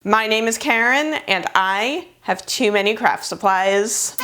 My name is Karen, and I have too many craft supplies.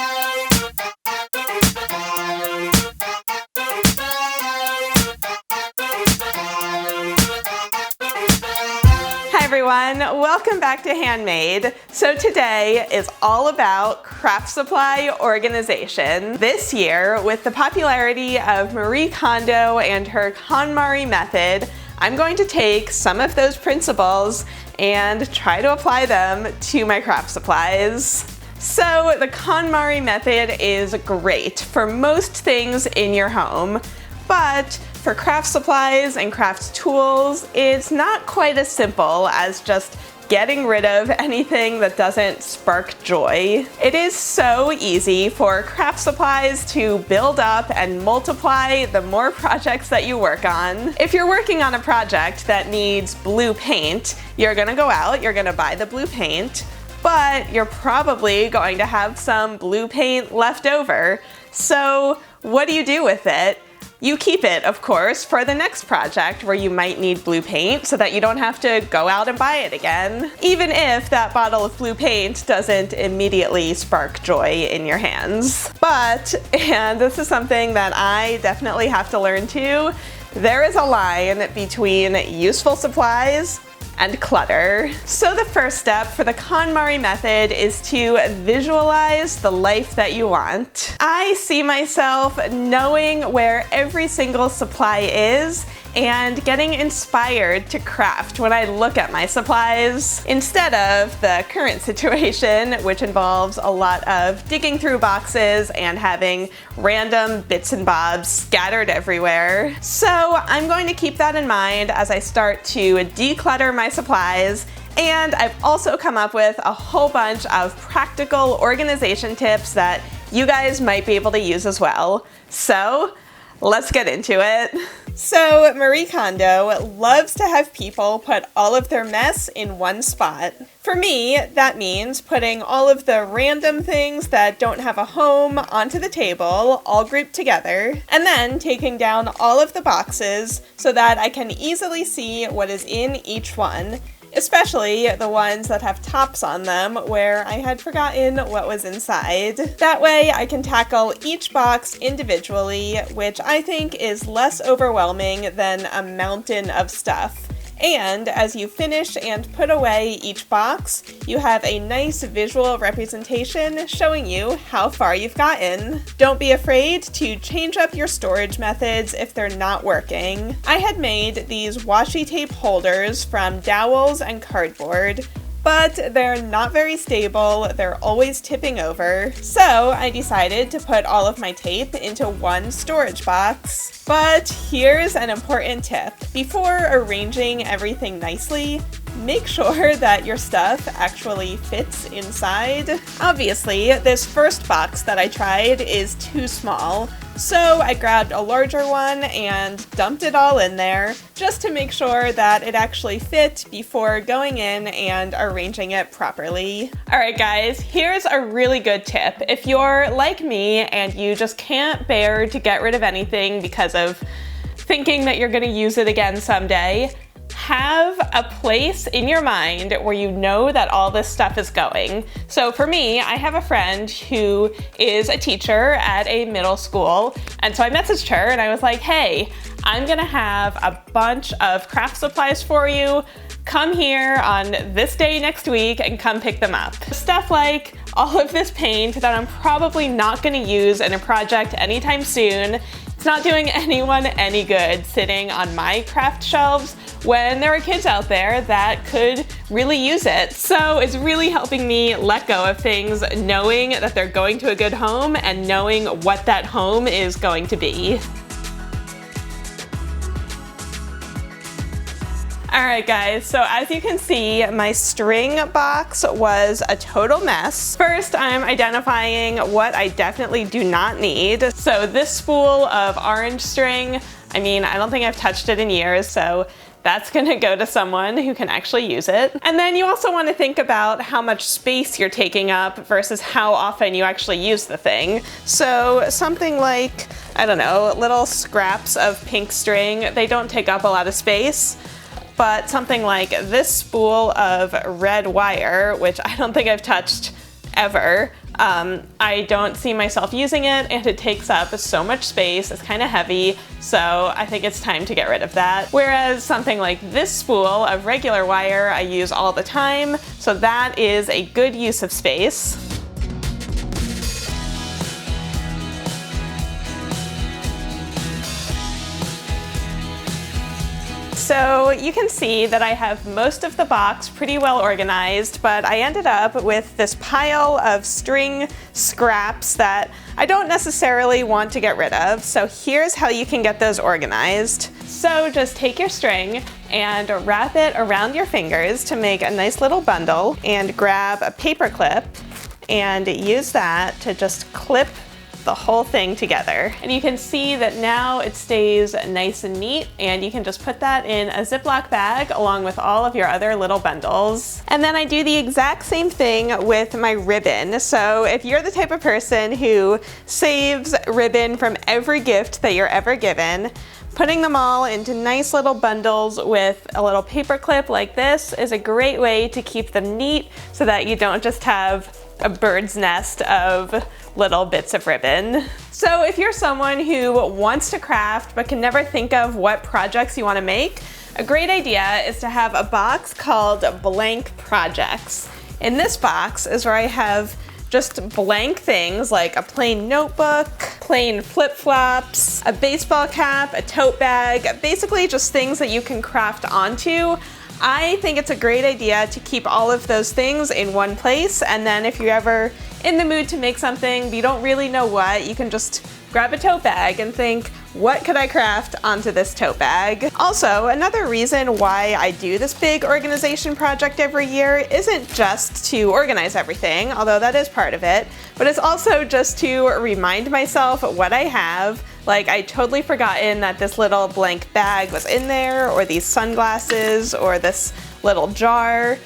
Hi everyone, welcome back to Handmade. So today is all about craft supply organization. This year, with the popularity of Marie Kondo and her KonMari method, I'm going to take some of those principles and try to apply them to my craft supplies. So the KonMari method is great for most things in your home, but for craft supplies and craft tools, it's not quite as simple as just getting rid of anything that doesn't spark joy. It is so easy for craft supplies to build up and multiply the more projects that you work on. If you're working on a project that needs blue paint, you're gonna go out, you're gonna buy the blue paint, but you're probably going to have some blue paint left over. So what do you do with it? You keep it, of course, for the next project where you might need blue paint so that you don't have to go out and buy it again, even if that bottle of blue paint doesn't immediately spark joy in your hands. But, and this is something that I definitely have to learn too, there is a line between useful supplies and clutter. So the first step for the KonMari method is to visualize the life that you want. I see myself knowing where every single supply is and getting inspired to craft when I look at my supplies, instead of the current situation, which involves a lot of digging through boxes and having random bits and bobs scattered everywhere. So I'm going to keep that in mind as I start to declutter my supplies. And I've also come up with a whole bunch of practical organization tips that you guys might be able to use as well. So let's get into it. So Marie Kondo loves to have people put all of their mess in one spot. For me, that means putting all of the random things that don't have a home onto the table, all grouped together, and then taking down all of the boxes so that I can easily see what is in each one, especially the ones that have tops on them where I had forgotten what was inside. That way I can tackle each box individually, which I think is less overwhelming than a mountain of stuff. And as you finish and put away each box, you have a nice visual representation showing you how far you've gotten. Don't be afraid to change up your storage methods if they're not working. I had made these washi tape holders from dowels and cardboard, but they're not very stable, they're always tipping over. So I decided to put all of my tape into one storage box. But here's an important tip. Before arranging everything nicely, make sure that your stuff actually fits inside. Obviously, this first box that I tried is too small, so I grabbed a larger one and dumped it all in there just to make sure that it actually fit before going in and arranging it properly. Alright guys, here's a really good tip. If you're like me and you just can't bear to get rid of anything because of thinking that you're going to use it again someday, have a place in your mind where you know that all this stuff is going. So for me, I have a friend who is a teacher at a middle school, and so I messaged her and I was like, hey, I'm gonna have a bunch of craft supplies for you. Come here on this day next week and come pick them up. Stuff like all of this paint that I'm probably not gonna use in a project anytime soon. It's not doing anyone any good sitting on my craft shelves when there are kids out there that could really use it. So it's really helping me let go of things, knowing that they're going to a good home and knowing what that home is going to be. Alright guys, so as you can see, my string box was a total mess. First, I'm identifying what I definitely do not need. So this spool of orange string, I mean, I don't think I've touched it in years, so that's gonna go to someone who can actually use it. And then you also wanna think about how much space you're taking up versus how often you actually use the thing. So something like, I don't know, little scraps of pink string, they don't take up a lot of space. but something like this spool of red wire, which I don't think I've touched ever, I don't see myself using it, and it takes up so much space. It's kind of heavy, so I think it's time to get rid of that. Whereas something like this spool of regular wire I use all the time, so that is a good use of space. So you can see that I have most of the box pretty well organized, but I ended up with this pile of string scraps that I don't necessarily want to get rid of. So here's how you can get those organized. So just take your string and wrap it around your fingers to make a nice little bundle, and grab a paper clip and use that to just clip the whole thing together. And you can see that now it stays nice and neat, and you can just put that in a Ziploc bag along with all of your other little bundles. And then I do the exact same thing with my ribbon. So if you're the type of person who saves ribbon from every gift that you're ever given, putting them all into nice little bundles with a little paper clip like this is a great way to keep them neat so that you don't just have a bird's nest of little bits of ribbon. So if you're someone who wants to craft but can never think of what projects you want to make, a great idea is to have a box called Blank Projects. In this box is where I have just blank things like a plain notebook, plain flip-flops, a baseball cap, a tote bag, basically just things that you can craft onto. I think it's a great idea to keep all of those things in one place, and then if you're ever in the mood to make something but you don't really know what, you can just grab a tote bag and think, what could I craft onto this tote bag? Also, another reason why I do this big organization project every year isn't just to organize everything, although that is part of it, but it's also just to remind myself what I have. Like, I totally forgotten that this little blank bag was in there, or these sunglasses, or this little jar.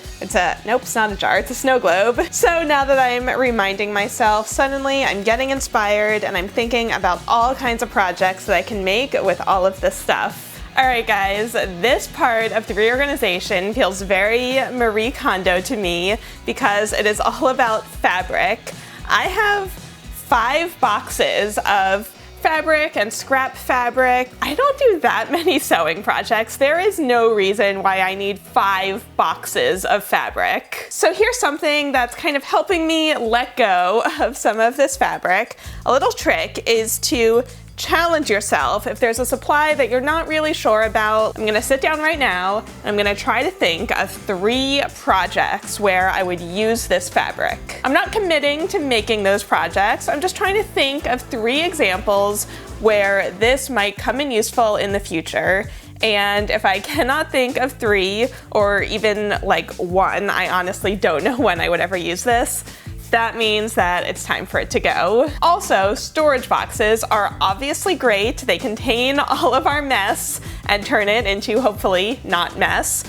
Nope, it's not a jar, it's a snow globe. So now that I'm reminding myself, suddenly I'm getting inspired and I'm thinking about all kinds of projects that I can make with all of this stuff. Alright guys, this part of the reorganization feels very Marie Kondo to me because it is all about fabric. I have 5 boxes of fabric and scrap fabric. I don't do that many sewing projects. There is no reason why I need 5 boxes of fabric. So here's something that's kind of helping me let go of some of this fabric. A little trick is to challenge yourself. If there's a supply that you're not really sure about, I'm gonna sit down right now and I'm gonna try to think of 3 projects where I would use this fabric. I'm not committing to making those projects. I'm just trying to think of 3 examples where this might come in useful in the future. And if I cannot think of 3 or even like 1, I honestly don't know when I would ever use this. That means that it's time for it to go. Also, storage boxes are obviously great. They contain all of our mess and turn it into, hopefully, not mess.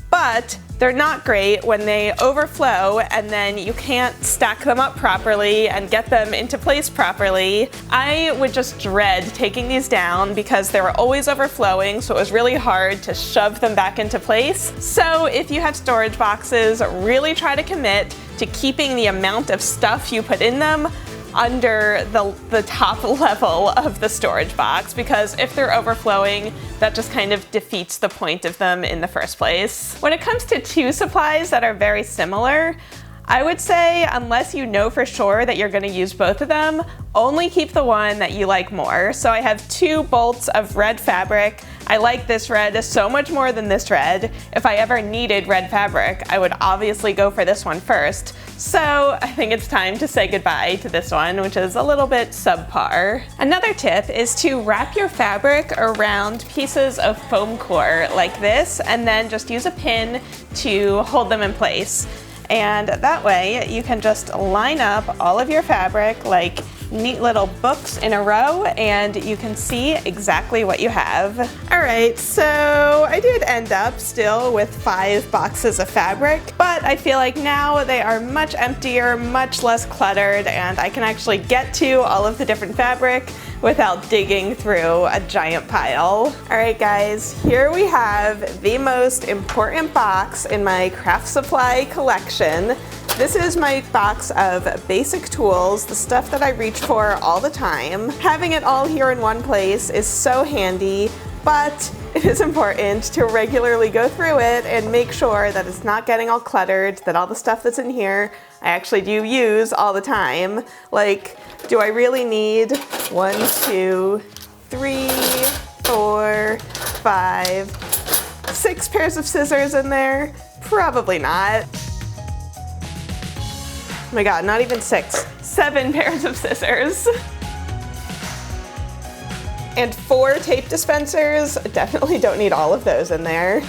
But they're not great when they overflow and then you can't stack them up properly and get them into place properly. I would just dread taking these down because they were always overflowing, so it was really hard to shove them back into place. So if you have storage boxes, really try to commit to keeping the amount of stuff you put in them under the top level of the storage box, because if they're overflowing, that just kind of defeats the point of them in the first place. When it comes to 2 supplies that are very similar, I would say, unless you know for sure that you're going to use both of them, only keep the one that you like more. So I have 2 bolts of red fabric. I like this red so much more than this red. If I ever needed red fabric, I would obviously go for this one first. So I think it's time to say goodbye to this one, which is a little bit subpar. Another tip is to wrap your fabric around pieces of foam core like this, and then just use a pin to hold them in place. And that way you can just line up all of your fabric like neat little books in a row, and you can see exactly what you have. All right, so I did end up still with 5 boxes of fabric, but I feel like now they are much emptier, much less cluttered, and I can actually get to all of the different fabric without digging through a giant pile. All right guys, here we have the most important box in my craft supply collection. This is my box of basic tools, the stuff that I reach for all the time. Having it all here in one place is so handy, but it is important to regularly go through it and make sure that it's not getting all cluttered, that all the stuff that's in here I actually do use all the time. Like, do I really need 1, 2, 3, 4, 5, 6 pairs of scissors in there? Probably not. Oh my god, not even 6. 7 pairs of scissors. And 4 tape dispensers. Definitely don't need all of those in there.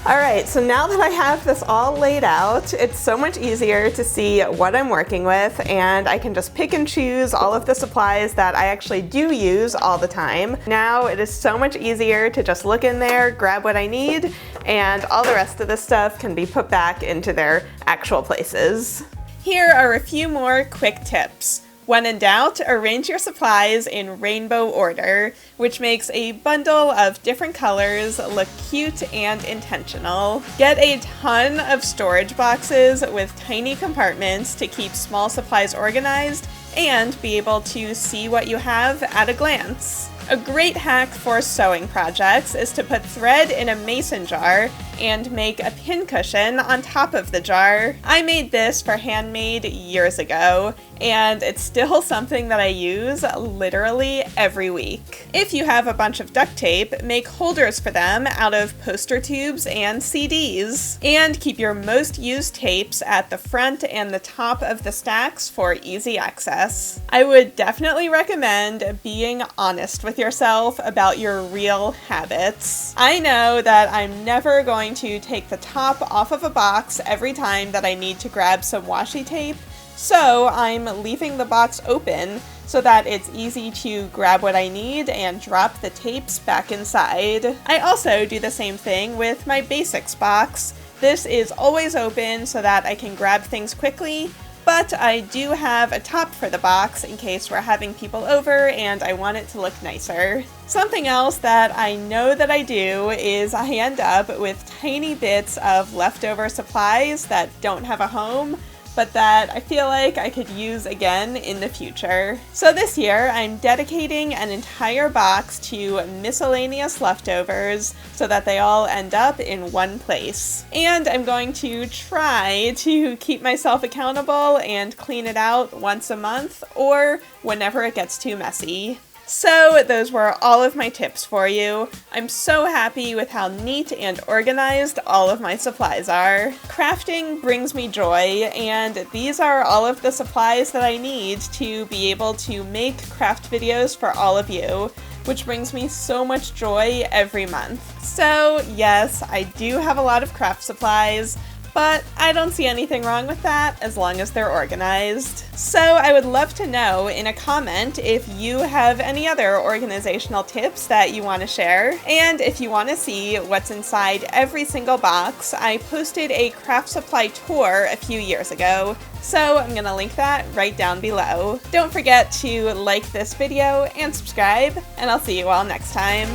All right, so now that I have this all laid out, it's so much easier to see what I'm working with, and I can just pick and choose all of the supplies that I actually do use all the time. Now it is so much easier to just look in there, grab what I need, and all the rest of this stuff can be put back into their actual places. Here are a few more quick tips. When in doubt, arrange your supplies in rainbow order, which makes a bundle of different colors look cute and intentional. Get a ton of storage boxes with tiny compartments to keep small supplies organized and be able to see what you have at a glance. A great hack for sewing projects is to put thread in a mason jar and make a pincushion on top of the jar. I made this for Handmade years ago, and it's still something that I use literally every week. If you have a bunch of duct tape, make holders for them out of poster tubes and CDs. And keep your most used tapes at the front and the top of the stacks for easy access. I would definitely recommend being honest with yourself about your real habits. I know that I'm never going to take the top off of a box every time that I need to grab some washi tape, so I'm leaving the box open so that it's easy to grab what I need and drop the tapes back inside. I also do the same thing with my basics box. This is always open so that I can grab things quickly, but I do have a top for the box in case we're having people over and I want it to look nicer. Something else that I know that I do is I end up with tiny bits of leftover supplies that don't have a home, but that I feel like I could use again in the future. So this year, I'm dedicating an entire box to miscellaneous leftovers so that they all end up in one place. And I'm going to try to keep myself accountable and clean it out once a month or whenever it gets too messy. So those were all of my tips for you. I'm so happy with how neat and organized all of my supplies are. Crafting brings me joy, and these are all of the supplies that I need to be able to make craft videos for all of you, which brings me so much joy every month. So yes, I do have a lot of craft supplies, but I don't see anything wrong with that as long as they're organized. So I would love to know in a comment if you have any other organizational tips that you want to share. And if you want to see what's inside every single box, I posted a craft supply tour a few years ago, so I'm gonna link that right down below. Don't forget to like this video and subscribe, and I'll see you all next time.